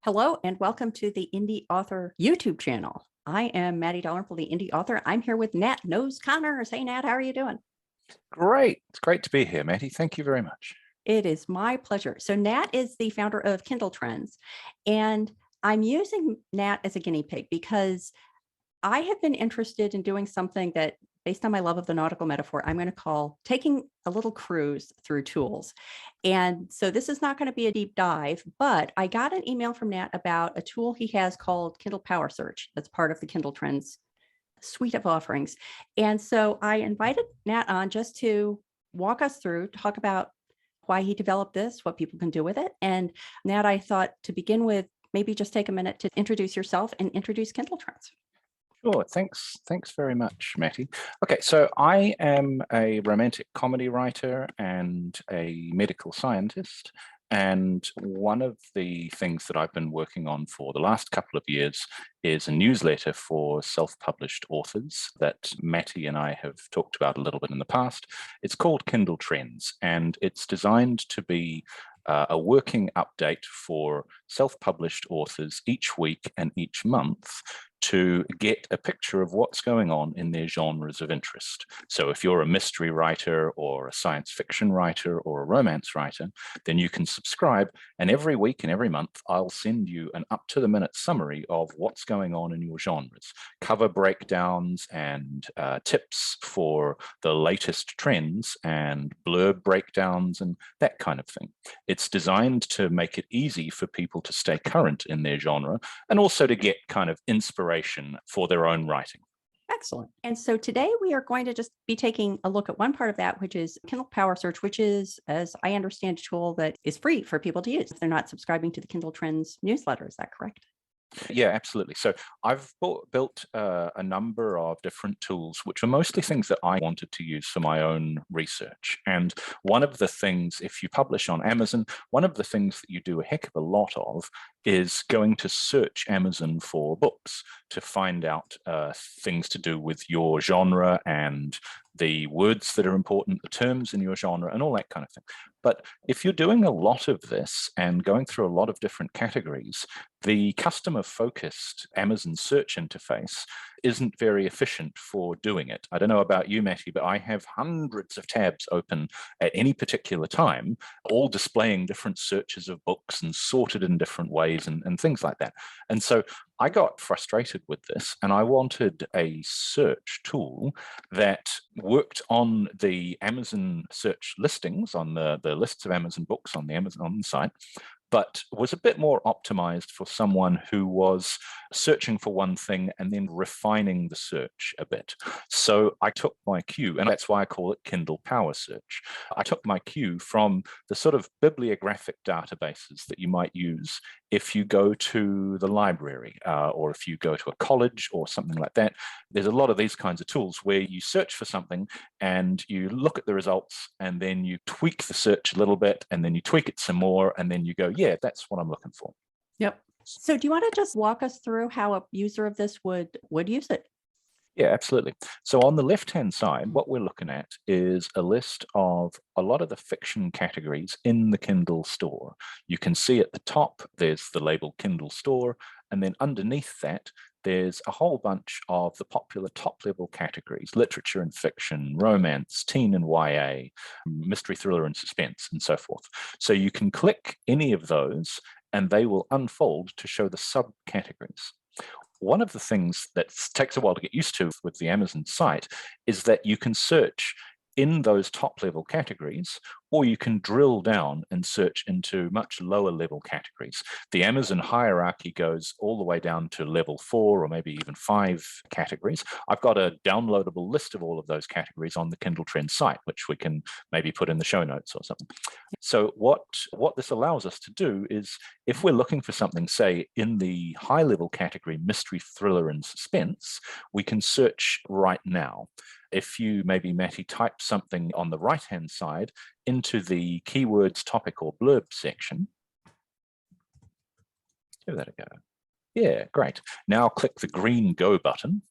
Hello and welcome to the Indie Author YouTube channel. I am Matty Dalrymple, the Indie Author. I'm here with Nat Connors. Hey Nat, how are you doing? Great. It's great to be here, Matty. Thank you very much. It is my pleasure. So Nat is the founder of Kindletrends, and I'm using Nat as a guinea pig because I have been interested in doing something that, based on my love of the nautical metaphor, I'm going to call taking a little cruise through tools. And so this is not going to be a deep dive, but I got an email from Nat about a tool he has called Kindle Power Search. That's part of the Kindletrends suite of offerings. And so I invited Nat on just to walk us through, talk about why he developed this, what people can do with it. And Nat, I thought to begin with, maybe just take a minute to introduce yourself and introduce Kindletrends. Sure. Thanks very much, Matty. Okay, so I am a romantic comedy writer and a medical scientist. And one of the things that I've been working on for the last couple of years is a newsletter for self-published authors that Matty and I have talked about a little bit in the past. It's called Kindletrends, and it's designed to be a working update for self-published authors each week and each month to get a picture of what's going on in their genres of interest. So if you're a mystery writer or a science fiction writer or a romance writer, then you can subscribe, and every week and every month I'll send you an up-to-the-minute summary of what's going on in your genres, cover breakdowns and tips for the latest trends and blurb breakdowns and that kind of thing. It's designed to make it easy for people to stay current in their genre and also to get kind of inspiration for their own writing. Excellent. And so today we are going to just be taking a look at one part of that, which is Kindle Power Search, which is, as I understand, a tool that is free for people to use if they're not subscribing to the Kindletrends newsletter. Is that correct? Yeah, absolutely. So I've built a number of different tools, which are mostly things that I wanted to use for my own research. And one of the things, if you publish on Amazon, one of the things that you do a heck of a lot of is going to search Amazon for books to find out things to do with your genre and the words that are important, the terms in your genre, and all that kind of thing. But if you're doing a lot of this and going through a lot of different categories, the customer-focused Amazon search interface isn't very efficient for doing it. I don't know about you, Matty, but I have hundreds of tabs open at any particular time, all displaying different searches of books and sorted in different ways and things like that. And so I got frustrated with this, and I wanted a search tool that worked on the Amazon search listings, on the lists of Amazon books on the Amazon site, but was a bit more optimized for someone who was searching for one thing and then refining the search a bit. So I took my cue, and that's why I call it Kindle Power Search. I took my cue from the sort of bibliographic databases that you might use if you go to the library or if you go to a college or something like that. There's a lot of these kinds of tools where you search for something and you look at the results and then you tweak the search a little bit and then you tweak it some more and then you go, yeah, that's what I'm looking for. Yep. So do you want to just walk us through how a user of this would use it? Yeah, absolutely. So on the left-hand side, what we're looking at is a list of a lot of the fiction categories in the Kindle store. You can see at the top, there's the label Kindle Store, and then underneath that, there's a whole bunch of the popular top-level categories: literature and fiction, romance, teen and YA, mystery, thriller, and suspense, and so forth. So you can click any of those, and they will unfold to show the subcategories. One of the things that takes a while to get used to with the Amazon site is that you can search in those top level categories, or you can drill down and search into much lower level categories. The Amazon hierarchy goes all the way down to level 4 or maybe even 5 categories. I've got a downloadable list of all of those categories on the Kindletrends site, which we can maybe put in the show notes or something. So what this allows us to do is, if we're looking for something, say, in the high level category, mystery, thriller, and suspense, we can search right now. If you maybe, Matty, type something on the right-hand side into the keywords, topic, or blurb section. Give that a go. Yeah, great. Now click the green Go button.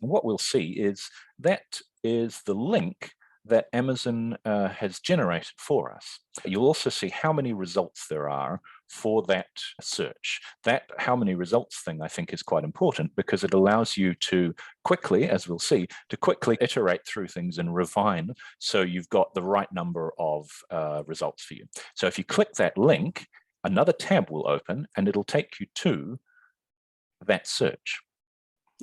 And what we'll see is that is the link that Amazon has generated for us. You'll also see how many results there are for that search. That how many results thing I think is quite important because it allows you to quickly, as we'll see, to quickly iterate through things and refine so you've got the right number of results for you. So if you click that link, another tab will open and it'll take you to that search.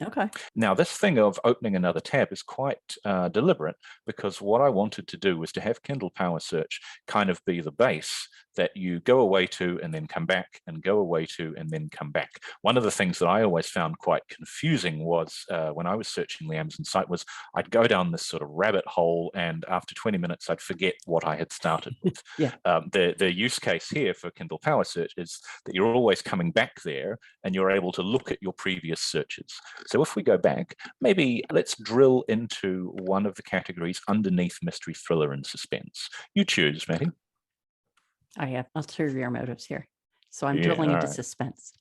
Okay. Now, this thing of opening another tab is quite deliberate because what I wanted to do was to have Kindle Power Search kind of be the base that you go away to and then come back and go away to and then come back. One of the things that I always found quite confusing was when I was searching the Amazon site was I'd go down this sort of rabbit hole and after 20 minutes I'd forget what I had started with. Yeah. The use case here for Kindle Power Search is that you're always coming back there and you're able to look at your previous searches. So if we go back, maybe let's drill into one of the categories underneath mystery, thriller, and suspense. You choose, Matty. I have ulterior motives here. So I'm drilling into suspense.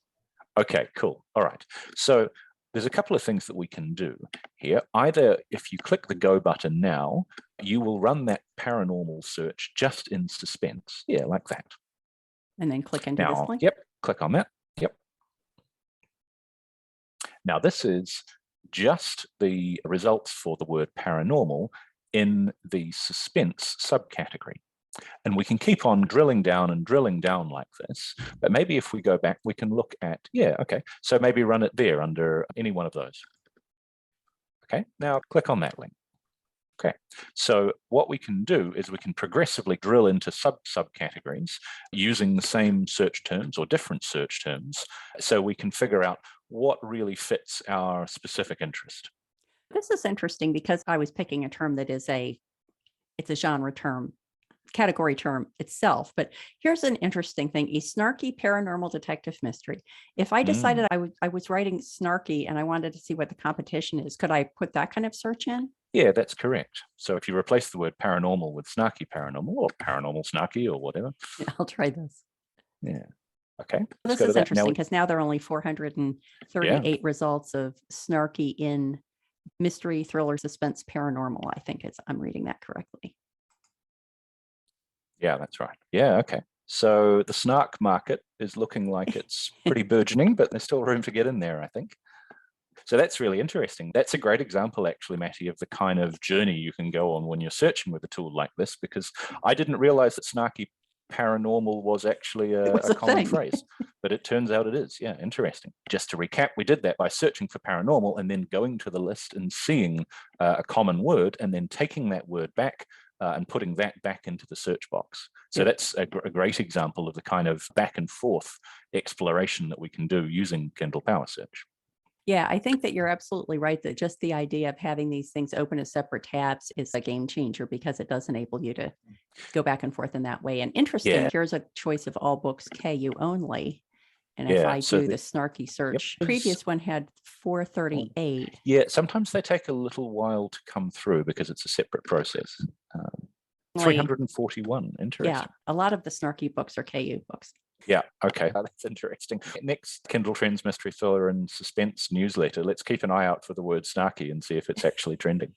Okay, cool. All right. So there's a couple of things that we can do here. Either if you click the go button now, you will run that paranormal search just in suspense. Yeah, like that. And then click into this link. Yep, click on that. Yep. Now this is just the results for the word paranormal in the suspense subcategory. And we can keep on drilling down like this. But maybe if we go back, we can look at, yeah, okay. So maybe run it there under any one of those. Okay, now click on that link. Okay, so what we can do is we can progressively drill into subcategories using the same search terms or different search terms so we can figure out what really fits our specific interest. This is interesting because I was picking a term that is it's a genre term, category term itself. But here's an interesting thing, a snarky paranormal detective mystery. If I decided I was writing snarky and I wanted to see what the competition is, could I put that kind of search in? Yeah, that's correct. So if you replace the word paranormal with snarky paranormal or paranormal snarky or whatever. Yeah, I'll try this. Yeah. Okay. This is interesting because now there are only 438 results of snarky in mystery, thriller, suspense, paranormal. I think I'm reading that correctly. Yeah, that's right. Yeah, okay. So the snark market is looking like it's pretty burgeoning, but there's still room to get in there, I think. So that's really interesting. That's a great example, actually, Matty, of the kind of journey you can go on when you're searching with a tool like this, because I didn't realize that snarky paranormal was actually a common phrase, but it turns out it is. Yeah, interesting. Just to recap, we did that by searching for paranormal and then going to the list and seeing a common word and then taking that word back and putting that back into the search box. So that's a great example of the kind of back and forth exploration that we can do using Kindle Power Search. Yeah, I think that you're absolutely right that just the idea of having these things open as separate tabs is a game changer because it does enable you to go back and forth in that way. And interesting, here's a choice of all books KU only. And if I do the snarky search, previous one had 438. Yeah, sometimes they take a little while to come through because it's a separate process. 341, interesting. Yeah, a lot of the snarky books are KU books. Yeah, okay, that's interesting. Next Kindletrends Mystery Thriller and Suspense newsletter, let's keep an eye out for the word snarky and see if it's actually trending.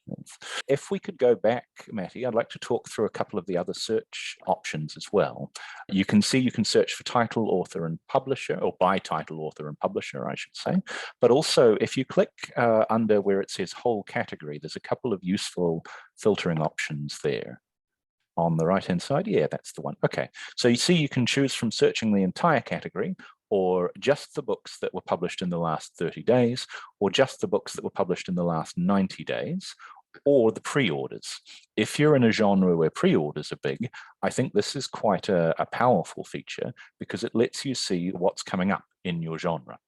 If we could go back, Matty, I'd like to talk through a couple of the other search options as well. You can see you can search for title, author, and publisher, or by title, author, and publisher, I should say. But also, if you click under where it says whole category, there's a couple of useful filtering options there. On the right-hand side, yeah, that's the one. Okay, so you see you can choose from searching the entire category or just the books that were published in the last 30 days or just the books that were published in the last 90 days or the pre-orders. If you're in a genre where pre-orders are big, I think this is quite a powerful feature because it lets you see what's coming up in your genre.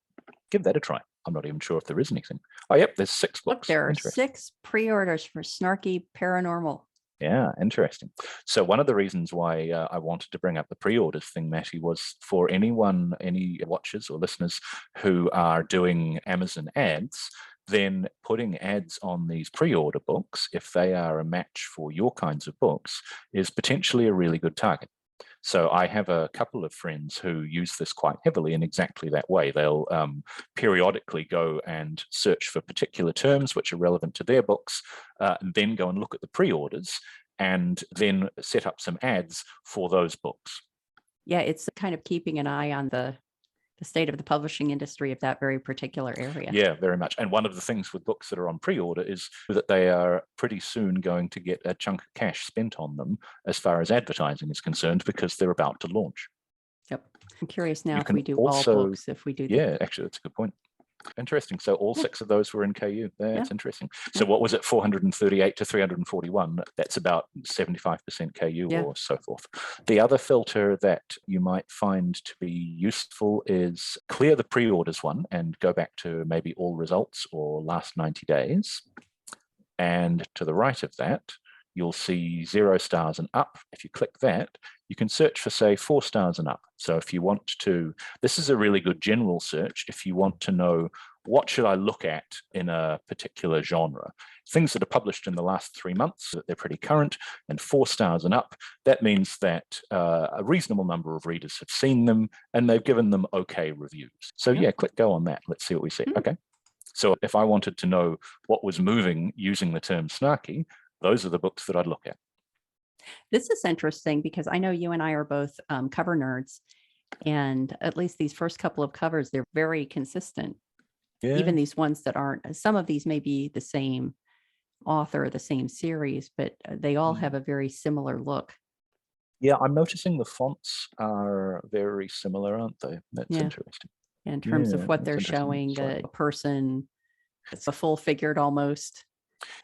Give that a try. I'm not even sure if there is anything. Oh, yep, there's 6 books. Look, there are 6 pre-orders for snarky paranormal. Yeah, interesting. So one of the reasons why I wanted to bring up the pre-orders thing, Matty, was for any watchers or listeners who are doing Amazon ads, then putting ads on these pre-order books, if they are a match for your kinds of books, is potentially a really good target. So I have a couple of friends who use this quite heavily in exactly that way. They'll periodically go and search for particular terms which are relevant to their books, and then go and look at the pre-orders. and then set up some ads for those books. Yeah, it's kind of keeping an eye on the state of the publishing industry of that very particular area. Yeah, very much. And one of the things with books that are on pre-order is that they are pretty soon going to get a chunk of cash spent on them as far as advertising is concerned, because they're about to launch. Yep. I'm curious now You if can we do also- all books, if we do Yeah, actually, that's a good point. Interesting. So all Yeah. 6 of those were in KU. That's Yeah. interesting. So what was it, 438 to 341? That's about 75% KU Yeah. or so forth. The other filter that you might find to be useful is clear the pre-orders one and go back to maybe all results or last 90 days. And to the right of that, you'll see 0 stars and up. If you click that, you can search for, say, 4 stars and up. So if you want to, this is a really good general search if you want to know what should I look at in a particular genre. Things that are published in the last 3 months, that they're pretty current, and 4 stars and up, that means that a reasonable number of readers have seen them and they've given them okay reviews. So yeah, click go on that. Let's see what we see. Okay. So if I wanted to know what was moving using the term snarky, those are the books that I'd look at. This is interesting because I know you and I are both cover nerds, and at least these first couple of covers, they're very consistent. Yeah. Even these ones that aren't, some of these may be the same author, the same series, but they all have a very similar look. Yeah, I'm noticing the fonts are very similar, aren't they? That's interesting. In terms of what that's they're interesting. showing, Slightly. the person, it's a full figured almost.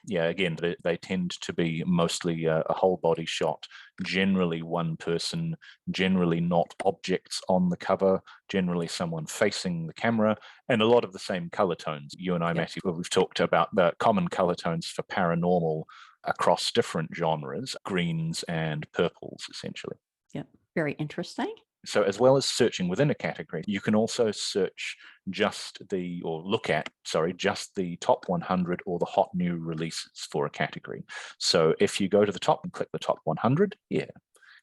Yeah, again, they tend to be mostly a whole body shot, generally one person, generally not objects on the cover, generally someone facing the camera, and a lot of the same color tones. You and I, Matty, we've talked about the common color tones for paranormal across different genres, greens and purples, essentially. Yeah, very interesting. So as well as searching within a category, you can also search just the top 100 or the hot new releases for a category. So if you go to the top and click the top 100,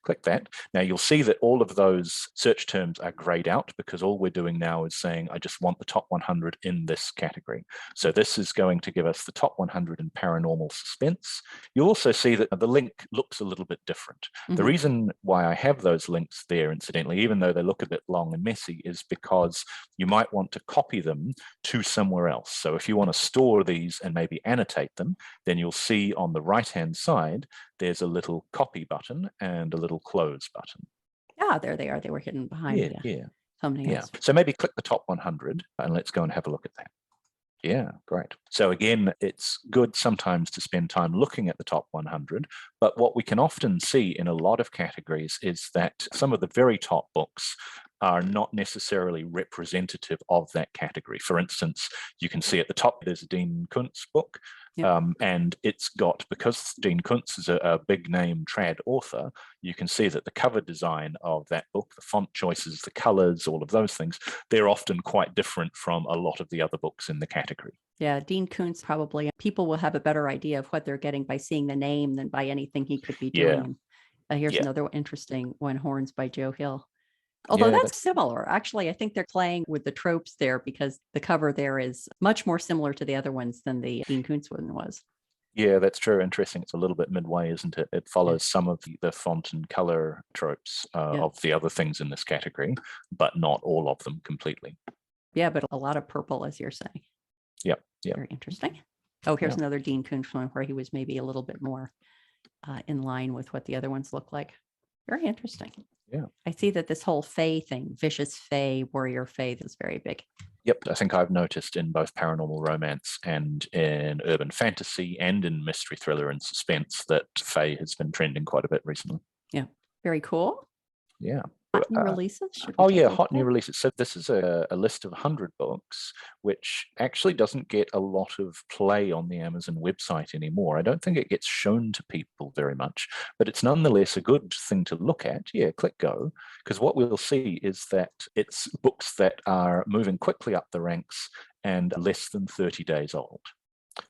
click that. Now you'll see that all of those search terms are grayed out because all we're doing now is saying, I just want the top 100 in this category. So this is going to give us the top 100 in paranormal suspense. You'll also see that the link looks a little bit different. The reason why I have those links there, incidentally, even though they look a bit long and messy, is because you might want to copy them to somewhere else. So if you want to store these and maybe annotate them, then you'll see on the right-hand side, there's a little copy button and a little close button. Ah, there they are. They were hidden behind something else. So maybe click the top 100 and let's go and have a look at that. Yeah, great. So again, it's good sometimes to spend time looking at the top 100, but what we can often see in a lot of categories is that some of the very top books are not necessarily representative of that category. For instance, you can see at the top, there's a Dean Koontz book, and it's got, because Dean Koontz is a big name trad author, you can see that the cover design of that book, the font choices, the colors, all of those things, they're often quite different from a lot of the other books in the category. Yeah, Dean Koontz, probably people will have a better idea of what they're getting by seeing the name than by anything he could be doing. Here's another interesting one, Horns by Joe Hill. Although that's similar. Actually, I think they're playing with the tropes there because the cover there is much more similar to the other ones than the Dean Koontz one was. Yeah, that's true. Interesting. It's a little bit midway, isn't it? It follows some of the font and color tropes of the other things in this category, but not all of them completely. Yeah, but a lot of purple, as you're saying. Yep. Very interesting. Oh, here's another Dean Koontz one where he was maybe a little bit more in line with what the other ones look like. Very interesting. Yeah. I see that this whole fae thing, vicious fae, warrior fae, is very big. Yep, I think I've noticed in both paranormal romance and in urban fantasy and in mystery thriller and suspense that fae has been trending quite a bit recently. Yeah, very cool. Yeah. Hot new releases? Hot new releases. So this is a list of 100 books, which actually doesn't get a lot of play on the Amazon website anymore. I don't think it gets shown to people very much, but it's nonetheless a good thing to look at. Yeah, click go, because what we'll see is that it's books that are moving quickly up the ranks and less than 30 days old.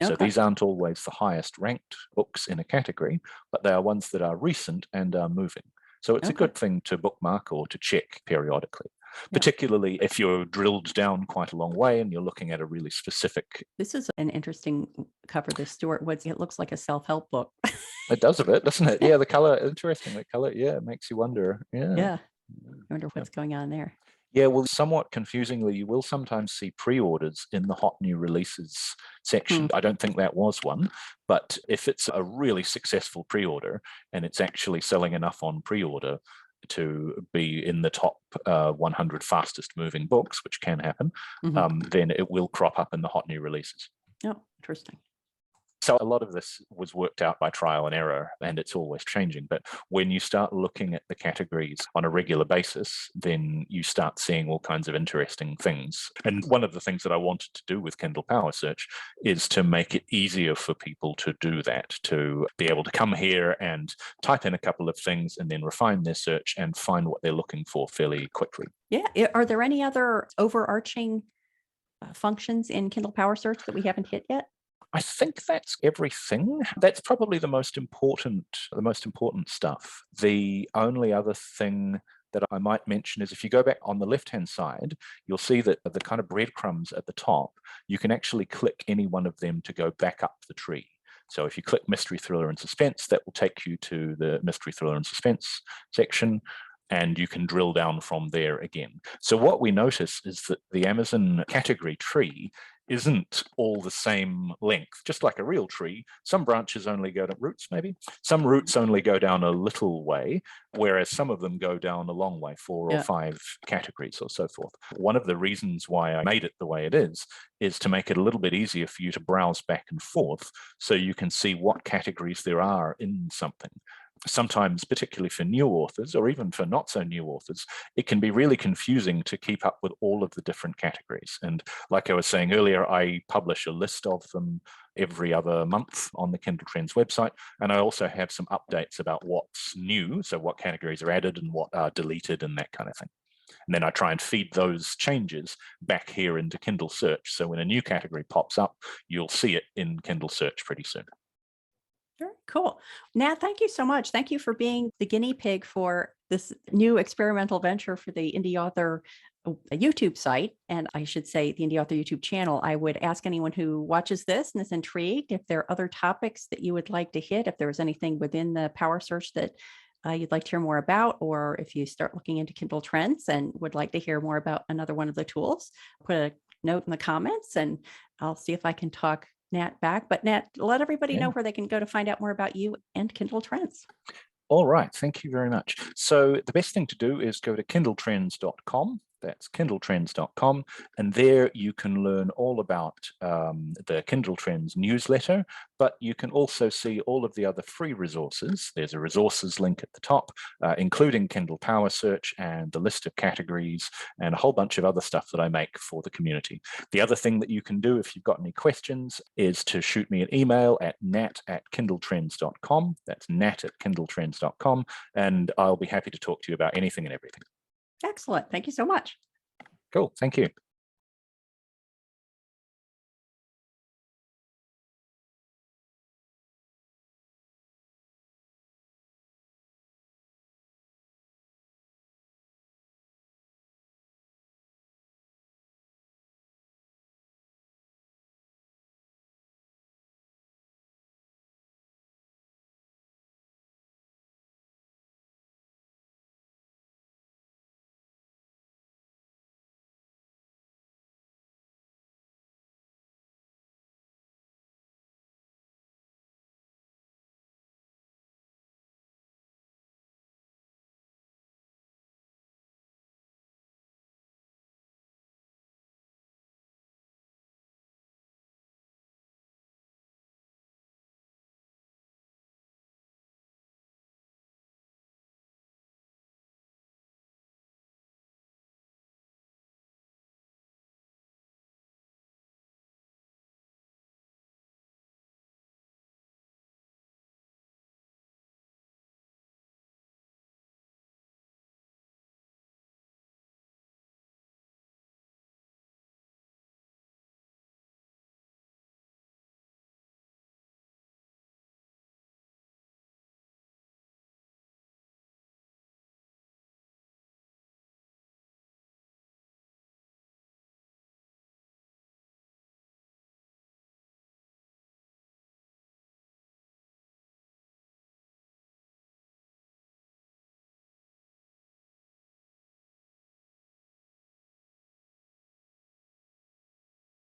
So these aren't always the highest ranked books in a category, but they are ones that are recent and are moving. So it's a good thing to bookmark or to check periodically. particularly if you're drilled down quite a long way and you're looking at a really specific. This is an interesting cover, the Stuart Woods. It looks like a self-help book. It does a bit, doesn't it? Yeah, the color, interesting. The color, yeah, it makes you wonder. Yeah. Yeah. I wonder what's going on there. Yeah, well, somewhat confusingly, you will sometimes see pre-orders in the hot new releases section. I don't think that was one, but if it's a really successful pre-order and it's actually selling enough on pre-order to be in the top 100 fastest moving books, which can happen, then it will crop up in the hot new releases. Oh, interesting. So a lot of this was worked out by trial and error, and it's always changing. But when you start looking at the categories on a regular basis, then you start seeing all kinds of interesting things. And one of the things that I wanted to do with Kindle Power Search is to make it easier for people to do that, to be able to come here and type in a couple of things and then refine their search and find what they're looking for fairly quickly. Yeah. Are there any other overarching functions in Kindle Power Search that we haven't hit yet? I think that's everything. That's probably the most important stuff. The only other thing that I might mention is if you go back on the left-hand side, you'll see that the kind of breadcrumbs at the top, you can actually click any one of them to go back up the tree. So if you click mystery, thriller, and suspense, that will take you to the mystery, thriller, and suspense section, and you can drill down from there again. So what we notice is that the Amazon category tree isn't all the same length, just like a real tree. Some branches only go to roots, maybe. Some roots only go down a little way, whereas some of them go down a long way, 4 or 5 categories or so forth. One of the reasons why I made it the way it is to make it a little bit easier for you to browse back and forth so you can see what categories there are in something. Sometimes, particularly for new authors, or even for not so new authors, it can be really confusing to keep up with all of the different categories. And like I was saying earlier, I publish a list of them every other month on the Kindletrends website. And I also have some updates about what's new, so what categories are added and what are deleted and that kind of thing. And then I try and feed those changes back here into Kindle Search. So when a new category pops up, you'll see it in Kindle Search pretty soon. Very cool. Nat, thank you so much. Thank you for being the guinea pig for this new experimental venture for the Indie Author YouTube site. And I should say the Indie Author YouTube channel. I would ask anyone who watches this and is intrigued if there are other topics that you would like to hit, if there was anything within the Power Search that you'd like to hear more about, or if you start looking into Kindletrends and would like to hear more about another one of the tools, put a note in the comments and I'll see if I can talk Nat back. But Nat, let everybody know where they can go to find out more about you and Kindletrends. All right, thank you very much. So the best thing to do is go to kindletrends.com. That's kindletrends.com. And there you can learn all about the Kindletrends newsletter, but you can also see all of the other free resources. There's a resources link at the top, including Kindle Power Search and the list of categories and a whole bunch of other stuff that I make for the community. The other thing that you can do if you've got any questions is to shoot me an email at nat@kindletrends.com. That's nat@kindletrends.com. And I'll be happy to talk to you about anything and everything. Excellent. Thank you so much. Cool. Thank you.